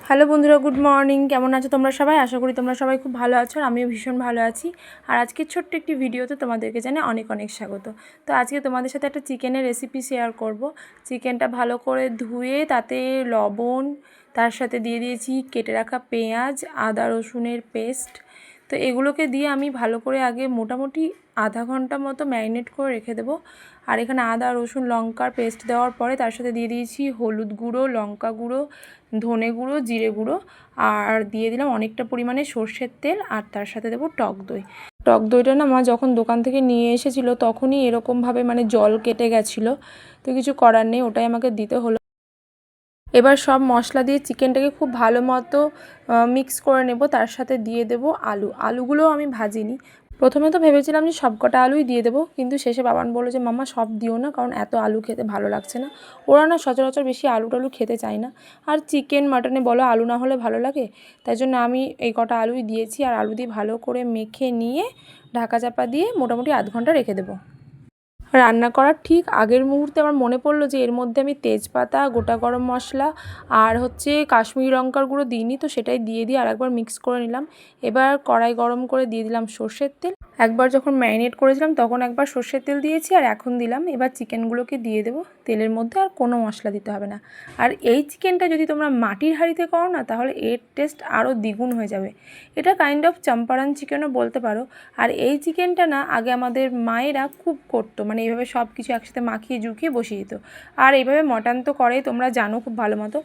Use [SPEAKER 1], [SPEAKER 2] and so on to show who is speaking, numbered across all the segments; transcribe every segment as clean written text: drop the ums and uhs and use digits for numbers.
[SPEAKER 1] Hello বন্ধুরা, good morning. কেমন আছো তোমরা সবাই? আশা করি তোমরা সবাই খুব ভালো আছো, আর আমিও ভীষণ ভালো আছি। আর আজকে ছোট্ট একটি ভিডিওতে তোমাদেরকে জানাই অনেক অনেক স্বাগত। তো আজকে তোমাদের সাথে একটা চিকেনের রেসিপি শেয়ার করব। চিকেনটা ভালো করে ধুয়ে তাতে লবণ, তার সাথে দিয়ে দিয়েছি কেটে রাখা পেঁয়াজ, আদা রসুনের পেস্ট। তো এগুলোকে দিয়ে আমি ভালো করে আগে মোটামুটি আধা ঘন্টা মতো ম্যারিনেট করে রেখে দেবো। আর এখানে আদা রসুন লঙ্কার পেস্ট দেওয়ার পরে তার সাথে দিয়ে দিয়েছি হলুদ গুঁড়ো, লঙ্কা গুঁড়ো, ধনে গুঁড়ো, জিরে গুঁড়ো, আর দিয়ে দিলাম অনেকটা পরিমাণে সর্ষের তেল, আর তার সাথে দেবো টক দই। টক দইটা না মা যখন দোকান থেকে নিয়ে এসেছিলো তখনই এরকমভাবে মানে জল কেটে গেছিলো, তো কিছু করার নেই, ওটাই আমাকে দিতে হলো। এবার সব মশলা দিয়ে চিকেনটাকে খুব ভালো মতো মিক্স করে নেব। তার সাথে দিয়ে দেব আলুগুলোও আমি ভাজিনি। প্রথমে তো ভেবেছিলাম যে সব কটা আলুই দিয়ে দেবো, কিন্তু শেষে বাবান বললো যে মাম্মা সব দিও না, কারণ এত আলু খেতে ভালো লাগছে না। ওরা না সচরাচর বেশি আলু টালু খেতে চায় না, আর চিকেন মাটনে বলো আলু না হলে ভালো লাগে। তাই জন্য আমি এই কটা আলুই দিয়েছি, আর আলু দিয়ে ভালো করে মেখে নিয়ে ঢাকা চাপা দিয়ে মোটামুটি আধ ঘন্টা রেখে দেবো। রান্না করার ঠিক আগের মুহূর্তে আমার মনে পড়লো যে এর মধ্যে আমি তেজপাতা, গোটা গরম মশলা আর কাশ্মীরি লঙ্কার গুঁড়ো দিইনি, তো সেটাই দিয়ে আরেকবার মিক্স করে নিলাম। এবার কড়াই গরম করে দিয়ে দিলাম সর্ষের তেল। একবার যখন ম্যারিনেট করেছিলাম তখন একবার সর্ষের তেল দিয়েছি, আর এখন দিলাম। এবার চিকেনগুলোকে দিয়ে দেবো তেলের মধ্যে, আর কোনো মশলা দিতে হবে না। আর এই চিকেনটা যদি তোমরা মাটির হাঁড়িতে করো না, তাহলে এর টেস্ট আরও দ্বিগুণ হয়ে যাবে। এটা কাইন্ড অফ চম্পারন চিকেনও বলতে পারো। আর এই চিকেনটা না আগে আমাদের মায়েরা খুব করতো, মানে এইভাবে সব কিছু একসাথে মাখিয়ে ঝুঁকিয়ে বসিয়ে দিত। আর এইভাবে মটন তো করে, তোমরা জানো খুব ভালো মতো।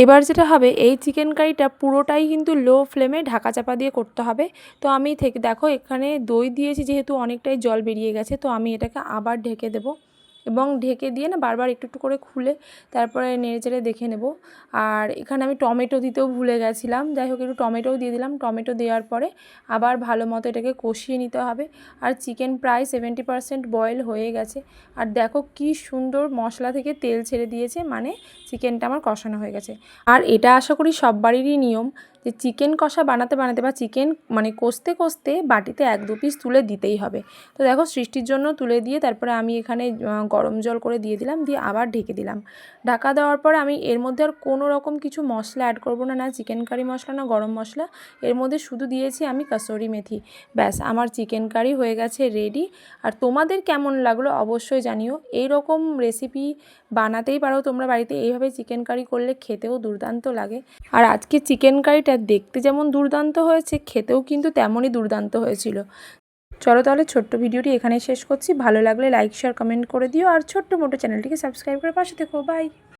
[SPEAKER 1] এবার যেটা হবে, এই চিকেন কারিটা পুরোটাই কিন্তু লো ফ্লেমে ঢাকা চাপা দিয়ে করতে হবে। তো আমি দেখো এখানে দই দিয়েছি, যেহেতু অনেকটাই জল বেরিয়ে গেছে, তো আমি এটাকে আবার ঢেকে দেবো, এবং ঢেকে দিয়ে না বারবার একটু একটু করে খুলে তারপরে নেড়েচেড়ে দেখে নেব। আর এখানে আমি টমেটো দিতেও ভুলে গেছিলাম, যাই হোক একটু টমেটোও দিয়ে দিলাম। টমেটো দেওয়ার পরে আবার ভালো মতো এটাকে কষিয়ে নিতে হবে। আর চিকেন প্রায় 70% বয়েল হয়ে গেছে। আর দেখো কি সুন্দর মশলা থেকে তেল ছেড়ে দিয়েছে, মানে চিকেনটা আমার কষানো হয়ে গেছে। আর এটা আশা করি সব বাড়িরই নিয়ম, যে চিকেন কষা বানাতে বানাতে বা চিকেন মানে কষতে কষতে বাটিতে 1-2 পিস তুলে দিতেই হবে। তো দেখো সৃষ্টির জন্য তুলে দিয়ে তারপরে আমি এখানে গরম জল করে দিয়ে দিলাম, দিয়ে আবার ঢেকে দিলাম। ঢাকা দেওয়ার পরে আমি এর মধ্যে আর কোনো রকম কিছু মশলা অ্যাড করবো না, না চিকেন কারি মশলা না গরম মশলা। এর মধ্যে শুধু দিয়েছি আমি কাসুরি মেথি। ব্যাস, আমার চিকেন কারি হয়ে গেছে রেডি। আর তোমাদের কেমন লাগলো অবশ্যই জানিও। এই রকম রেসিপি বানাতেই পারো তোমরা বাড়িতে, এইভাবে চিকেন কারি করলে খেতেও দুর্দান্ত লাগে। আর আজকে চিকেন কারিটা দেখতে যেমন দুর্দান্ত হয়েছে, খেতেও কিন্তু তেমনই দুর্দান্ত হয়েছিল। চলো তাহলে ছোট্ট ভিডিওটি এখানেই শেষ করছি। ভালো লাগলে লাইক শেয়ার কমেন্ট করে দিও, আর ছোট্ট মোটো চ্যানেলটিকে সাবস্ক্রাইব করে পাশে থেকো। বাই।